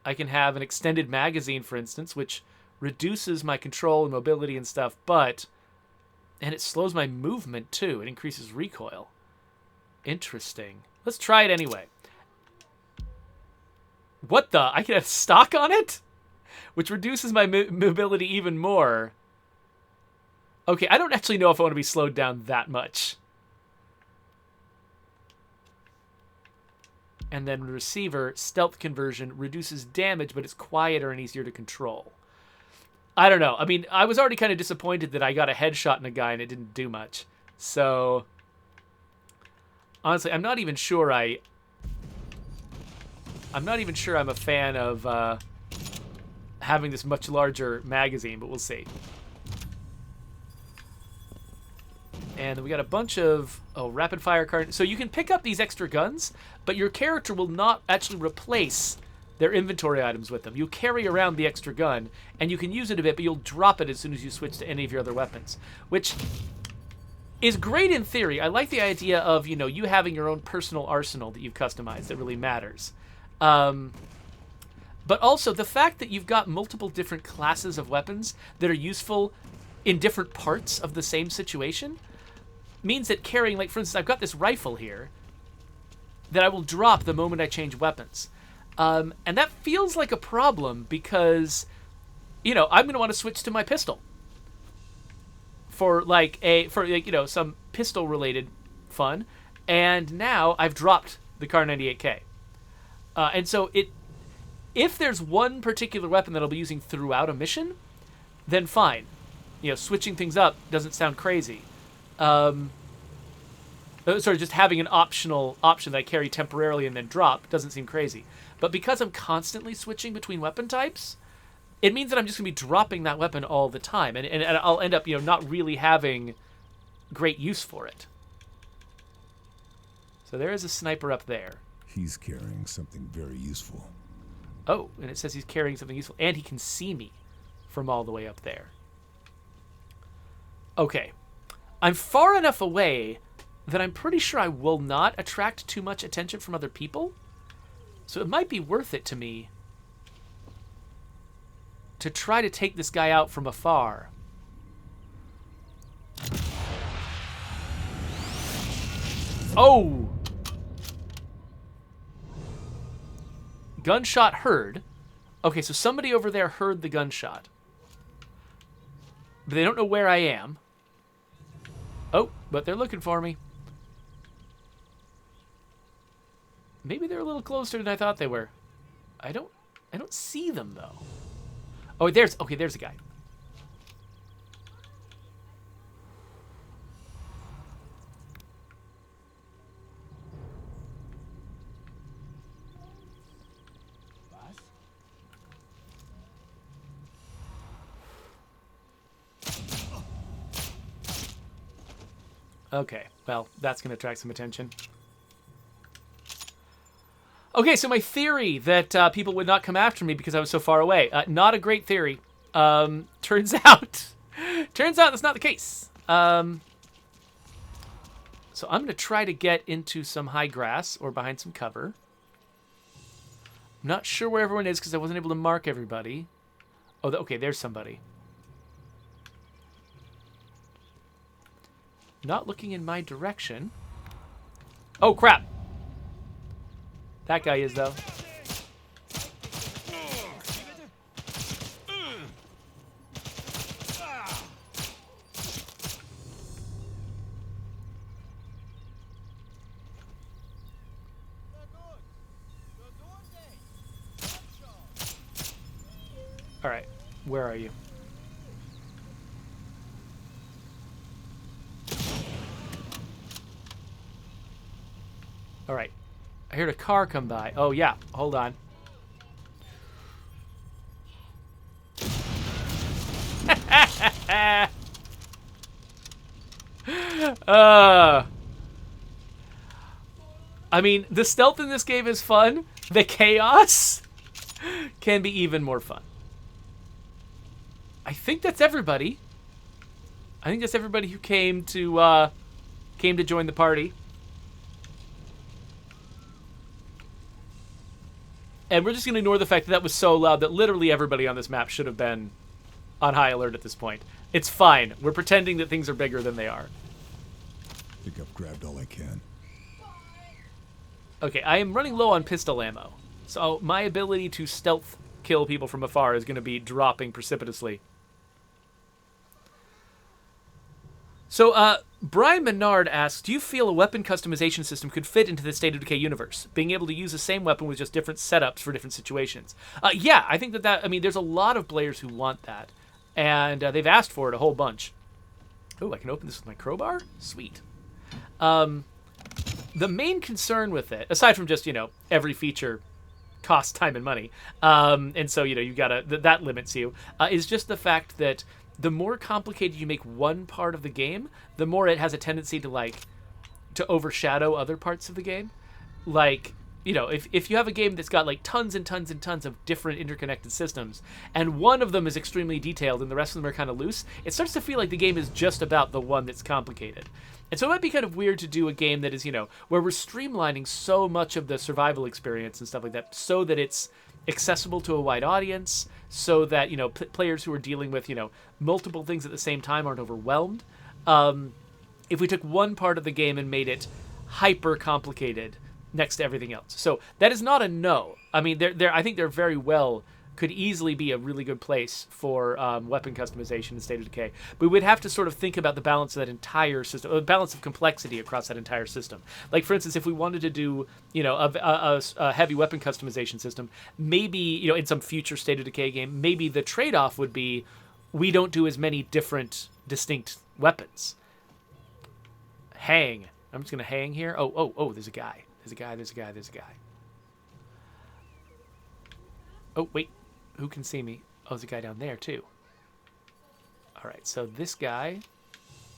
I can have an extended magazine, for instance, which reduces my control and mobility and stuff, but... And it slows my movement, too. It increases recoil. Interesting. Let's try it anyway. What the? I can have stock on it? Which reduces my mobility even more. Okay, I don't actually know if I want to be slowed down that much. And then receiver, stealth conversion, reduces damage, but it's quieter and easier to control. I don't know. I mean, I was already kind of disappointed that I got a headshot in a guy and it didn't do much. So, honestly, I'm not even sure I'm a fan of having this much larger magazine, but we'll see. And then we got a bunch of rapid fire cards. So you can pick up these extra guns, but your character will not actually replace their inventory items with them. You carry around the extra gun, and you can use it a bit, but you'll drop it as soon as you switch to any of your other weapons, which is great in theory. I like the idea of, you know, you having your own personal arsenal that you've customized that really matters. But also the fact that you've got multiple different classes of weapons that are useful in different parts of the same situation means that carrying, like, for instance, I've got this rifle here that I will drop the moment I change weapons. And that feels like a problem because, you know, I'm going to want to switch to my pistol for some pistol related fun. And now I've dropped the Kar 98K. And so if there's one particular weapon that I'll be using throughout a mission, then fine. You know, switching things up doesn't sound crazy. Just having an optional option that I carry temporarily and then drop doesn't seem crazy. But because I'm constantly switching between weapon types, it means that I'm just going to be dropping that weapon all the time. And I'll end up, you know, not really having great use for it. So there is a sniper up there. He's carrying something very useful. Oh, and it says he's carrying something useful. And he can see me from all the way up there. Okay. I'm far enough away that I'm pretty sure I will not attract too much attention from other people. So it might be worth it to me to try to take this guy out from afar. Oh! Gunshot heard. Okay, so somebody over there heard the gunshot. But they don't know where I am. Oh, but they're looking for me. Maybe they're a little closer than I thought they were. I don't see them though. Oh, there's a guy. Okay, well, that's going to attract some attention. Okay, so my theory that people would not come after me because I was so far away, not a great theory. Turns out that's not the case. So I'm going to try to get into some high grass or behind some cover. I'm not sure where everyone is because I wasn't able to mark everybody. Oh, okay, there's somebody. Not looking in my direction. Oh, crap. That guy is, though. All right. Where are you? All right. I heard a car come by. Oh, yeah. Hold on. I mean, the stealth in this game is fun. The chaos can be even more fun. I think that's everybody. I think that's everybody who came to join the party. And we're just going to ignore the fact that that was so loud that literally everybody on this map should have been on high alert at this point. It's fine. We're pretending that things are bigger than they are. I think I've grabbed all I can. Okay, I am running low on pistol ammo. So my ability to stealth kill people from afar is going to be dropping precipitously. So, Brian Menard asks, do you feel a weapon customization system could fit into the State of Decay universe? Being able to use the same weapon with just different setups for different situations. Yeah, I think I mean, there's a lot of players who want that. And they've asked for it a whole bunch. Oh, I can open this with my crowbar? Sweet. The main concern with it, aside from just, every feature costs time and money, and so, you gotta, that limits you, is just the fact that the more complicated you make one part of the game, the more it has a tendency to overshadow other parts of the game. Like, if you have a game that's got like tons and tons and tons of different interconnected systems, and one of them is extremely detailed and the rest of them are kind of loose, it starts to feel like the game is just about the one that's complicated. And so it might be kind of weird to do a game that is, where we're streamlining so much of the survival experience and stuff like that so that it's accessible to a wide audience, so that, players who are dealing with, multiple things at the same time aren't overwhelmed. If we took one part of the game and made it hyper complicated next to everything else. So that is not a no. I mean, I think they're very well could easily be a really good place for weapon customization in State of Decay. But we'd have to sort of think about the balance of that entire system, the balance of complexity across that entire system. Like, for instance, if we wanted to do, a heavy weapon customization system, maybe, in some future State of Decay game, maybe the trade-off would be we don't do as many different, distinct weapons. Hang. I'm just going to hang here. Oh, there's a guy. There's a guy. Oh, wait. Who can see me? Oh, there's a guy down there, too. All right, so this guy...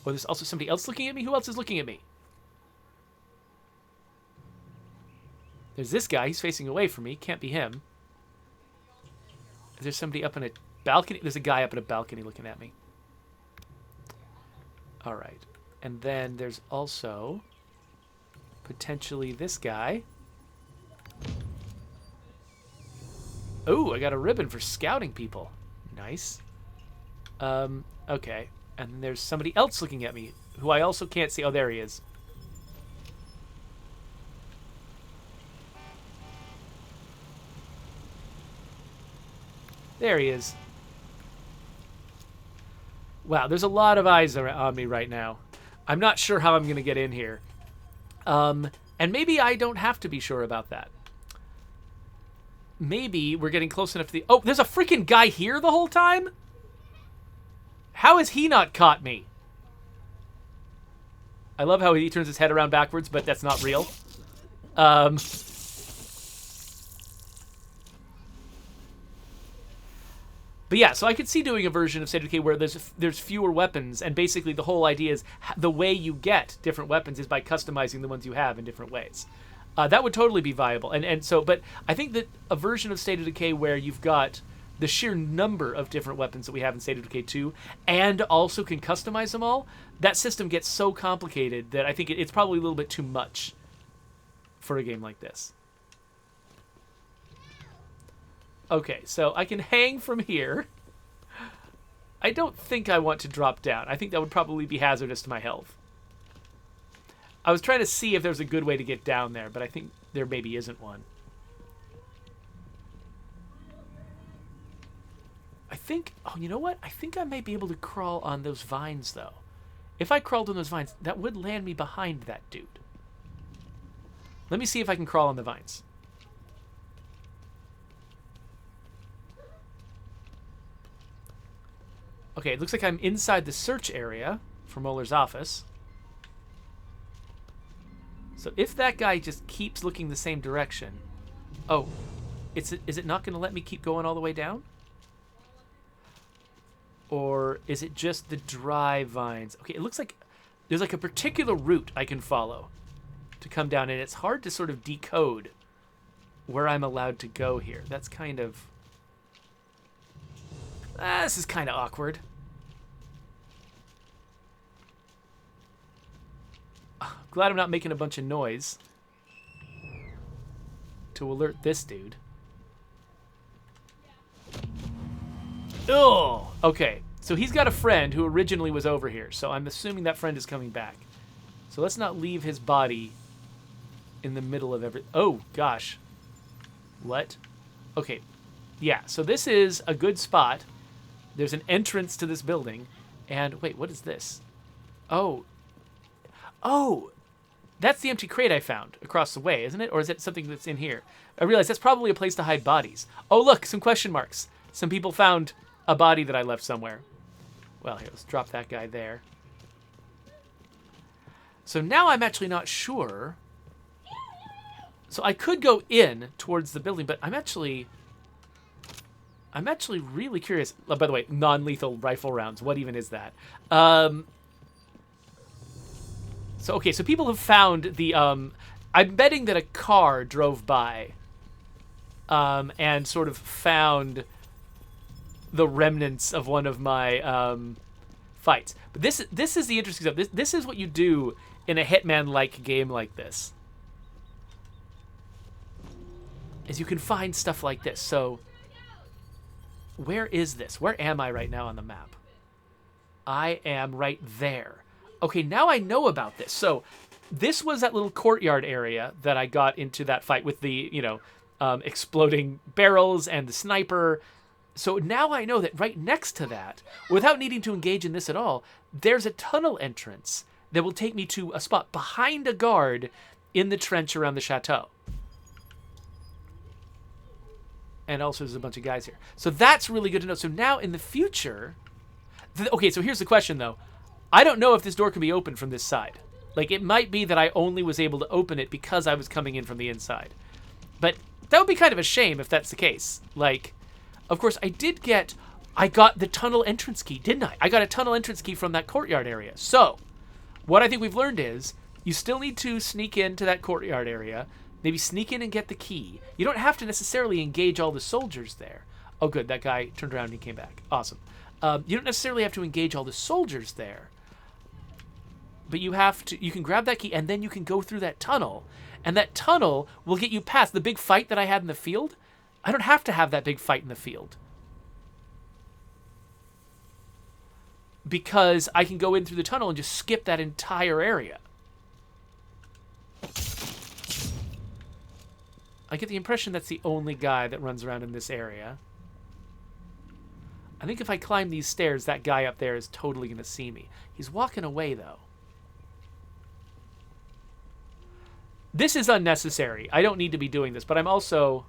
Oh, there's also somebody else looking at me? Who else is looking at me? There's this guy. He's facing away from me. Can't be him. Is there somebody up in a balcony? There's a guy up in a balcony looking at me. All right. And then there's also... potentially this guy. Oh, I got a ribbon for scouting people. Nice. Okay. And then there's somebody else looking at me, who I also can't see. Oh, there he is. There he is. Wow, there's a lot of eyes on me right now. I'm not sure how I'm going to get in here. And maybe I don't have to be sure about that. Maybe we're getting close enough to the... Oh, there's a freaking guy here the whole time? How has he not caught me? I love how he turns his head around backwards, but that's not real. But yeah, so I could see doing a version of State of Decay where there's fewer weapons, and basically the whole idea is the way you get different weapons is by customizing the ones you have in different ways. That would totally be viable. And so, but I think that a version of State of Decay where you've got the sheer number of different weapons that we have in State of Decay 2 and also can customize them all, that system gets so complicated that I think it's probably a little bit too much for a game like this. Okay, so I can hang from here. I don't think I want to drop down. I think that would probably be hazardous to my health. I was trying to see if there's a good way to get down there, but I think there maybe isn't one. I think... Oh, you know what? I think I may be able to crawl on those vines, though. If I crawled on those vines, that would land me behind that dude. Let me see if I can crawl on the vines. Okay, it looks like I'm inside the search area for Muller's office. So if that guy just keeps looking the same direction... Oh, is it not going to let me keep going all the way down? Or is it just the dry vines? Okay, it looks like there's like a particular route I can follow to come down, and it's hard to sort of decode where I'm allowed to go here. That's kind of... this is kind of awkward. Glad I'm not making a bunch of noise to alert this dude. Oh, okay. So he's got a friend who originally was over here, so I'm assuming that friend is coming back. So let's not leave his body in the middle of every... Oh, gosh. What? Okay. Yeah, so this is a good spot. There's an entrance to this building. And, wait, what is this? Oh. Oh! That's the empty crate I found across the way, isn't it? Or is it something that's in here? I realize that's probably a place to hide bodies. Oh, look, some question marks. Some people found a body that I left somewhere. Well, here, let's drop that guy there. So now I'm actually not sure. So I could go in towards the building, but I'm actually really curious. Oh, by the way, non-lethal rifle rounds. What even is that? So, okay, so people have found the... I'm betting that a car drove by and sort of found the remnants of one of my fights. But this is the interesting stuff. This is what you do in a Hitman-like game like this. Is you can find stuff like this. So, where is this? Where am I right now on the map? I am right there. Okay, now I know about this. So, this was that little courtyard area that I got into that fight with the, exploding barrels and the sniper. So now I know that right next to that, without needing to engage in this at all, there's a tunnel entrance that will take me to a spot behind a guard in the trench around the chateau. And also there's a bunch of guys here. So that's really good to know. So now in the future... Okay, so here's the question, though. I don't know if this door can be opened from this side. Like, it might be that I only was able to open it because I was coming in from the inside. But that would be kind of a shame if that's the case. Like, of course, I got the tunnel entrance key, didn't I? I got a tunnel entrance key from that courtyard area. So, what I think we've learned is, you still need to sneak into that courtyard area, maybe sneak in and get the key. You don't have to necessarily engage all the soldiers there. Oh, good, that guy turned around and he came back. Awesome. You don't necessarily have to engage all the soldiers there. But you can grab that key and then you can go through that tunnel. And that tunnel will get you past the big fight that I had in the field. I don't have to have that big fight in the field. Because I can go in through the tunnel and just skip that entire area. I get the impression that's the only guy that runs around in this area. I think if I climb these stairs, that guy up there is totally going to see me. He's walking away, though. This is unnecessary. I don't need to be doing this, but I'm also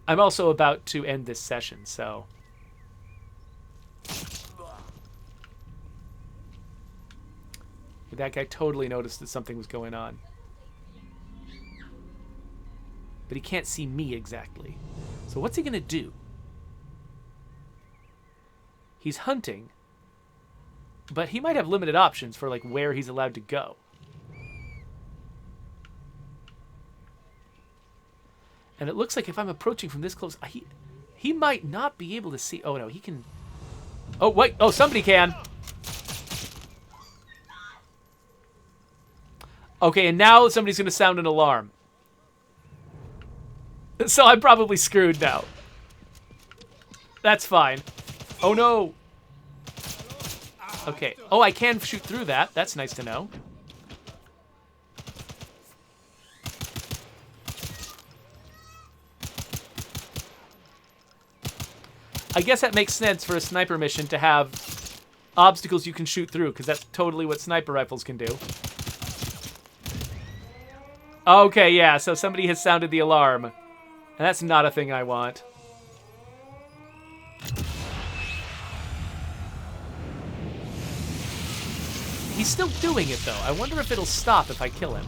about to end this session, so... That guy totally noticed that something was going on. But he can't see me exactly. So what's he going to do? He's hunting, but he might have limited options for like where he's allowed to go. And it looks like if I'm approaching from this close, he might not be able to see. Oh, no, he can... Oh, wait. Oh, somebody can. Okay, and now somebody's going to sound an alarm. So I'm probably screwed now. That's fine. Oh, no. Okay. Oh, I can shoot through that. That's nice to know. I guess that makes sense for a sniper mission to have obstacles you can shoot through, because that's totally what sniper rifles can do. Okay, yeah, so somebody has sounded the alarm. And that's not a thing I want. He's still doing it, though. I wonder if it'll stop if I kill him.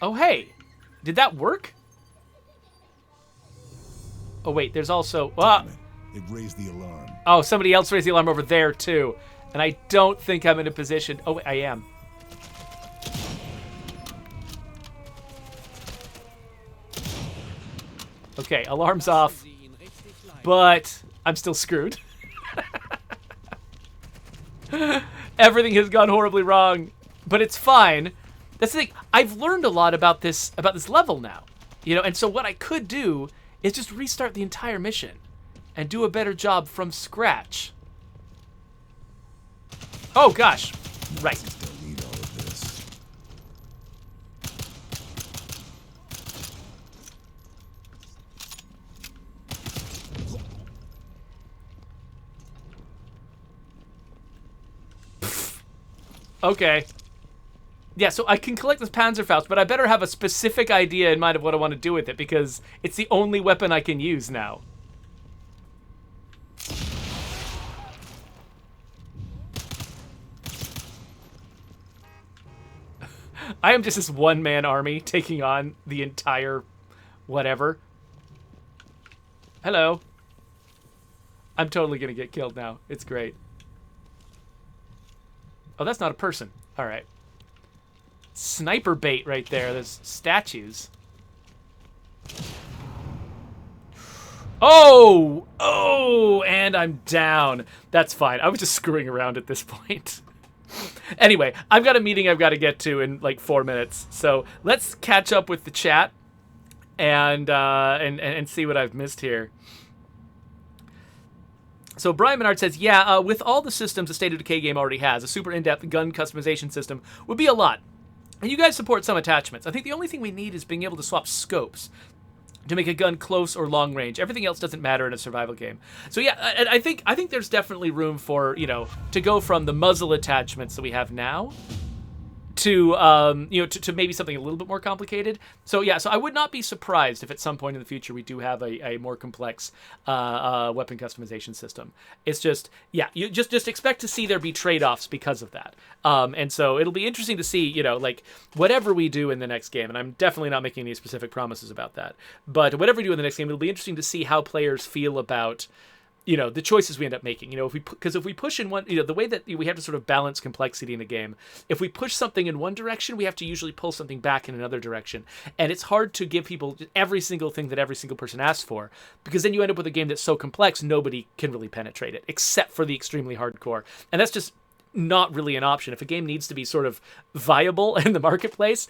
Oh, hey. Did that work? Oh, wait, there's also... It raised the alarm. Oh, somebody else raised the alarm over there, too. And I don't think I'm in a position... Oh, wait, I am. Okay, alarm's off. But I'm still screwed. Everything has gone horribly wrong. But it's fine. That's the thing. I've learned a lot about this level now. You know, and so what I could do is just restart the entire mission and do a better job from scratch. Oh gosh. Right. Don't need all of this. Okay. Yeah, so I can collect this Panzerfaust, but I better have a specific idea in mind of what I want to do with it, because it's the only weapon I can use now. I am just this one-man army taking on the entire whatever. Hello. I'm totally gonna get killed now. It's great. Oh, that's not a person. All right. Sniper bait right there. There's statues. Oh! Oh! And I'm down. That's fine. I was just screwing around at this point. Anyway, I've got a meeting I've got to get to in like 4 minutes. So let's catch up with the chat and see what I've missed here. So Brian Menard says, yeah, with all the systems a State of Decay game already has, a super in-depth gun customization system would be a lot. And you guys support some attachments. I think the only thing we need is being able to swap scopes to make a gun close or long range. Everything else doesn't matter in a survival game. So yeah, I think there's definitely room for, you know, to go from the muzzle attachments that we have now to to maybe something a little bit more complicated. So yeah, so I would not be surprised if at some point in the future we do have a more complex weapon customization system. It's just, yeah, you just expect to see there be trade-offs because of that. And so it'll be interesting to see, you know, like whatever we do in the next game, and I'm definitely not making any specific promises about that, but whatever we do in the next game, it'll be interesting to see how players feel about, you know, the choices we end up making. You know, if we push in one, you know, the way that we have to sort of balance complexity in a game, if we push something in one direction, we have to usually pull something back in another direction. And it's hard to give people every single thing that every single person asks for, because then you end up with a game that's so complex, nobody can really penetrate it, except for the extremely hardcore. And that's just not really an option. If a game needs to be sort of viable in the marketplace,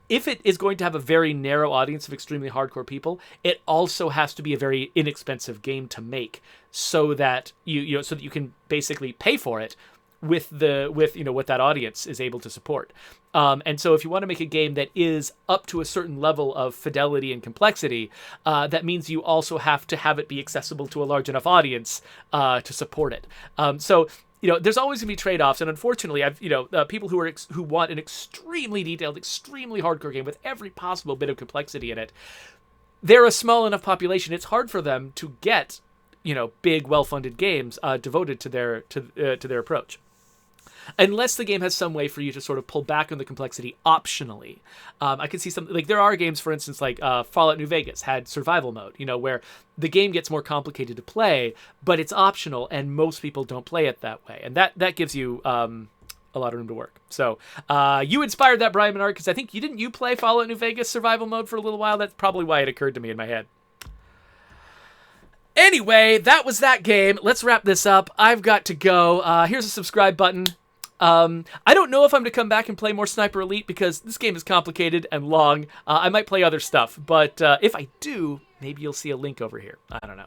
if it is going to have a very narrow audience of extremely hardcore people, it also has to be a very inexpensive game to make, so that you can basically pay for it with what that audience is able to support. And so if you want to make a game that is up to a certain level of fidelity and complexity, that means you also have to have it be accessible to a large enough audience to support it. So, you know, there's always gonna be trade-offs, and unfortunately, people who want an extremely detailed, extremely hardcore game with every possible bit of complexity in it, they're a small enough population. It's hard for them to get, you know, big, well-funded games devoted to their approach. Unless the game has some way for you to sort of pull back on the complexity optionally. I can see something like, there are games, for instance, like Fallout New Vegas had survival mode, you know, where the game gets more complicated to play, but it's optional, and most people don't play it that way. And that gives you a lot of room to work. So you inspired that, Brian Menard, because I think you play Fallout New Vegas survival mode for a little while. That's probably why it occurred to me in my head. Anyway, that was that game. Let's wrap this up. I've got to go. Here's a subscribe button. I don't know if I'm going to come back and play more Sniper Elite, because this game is complicated and long. I might play other stuff, but if I do, maybe you'll see a link over here. I don't know.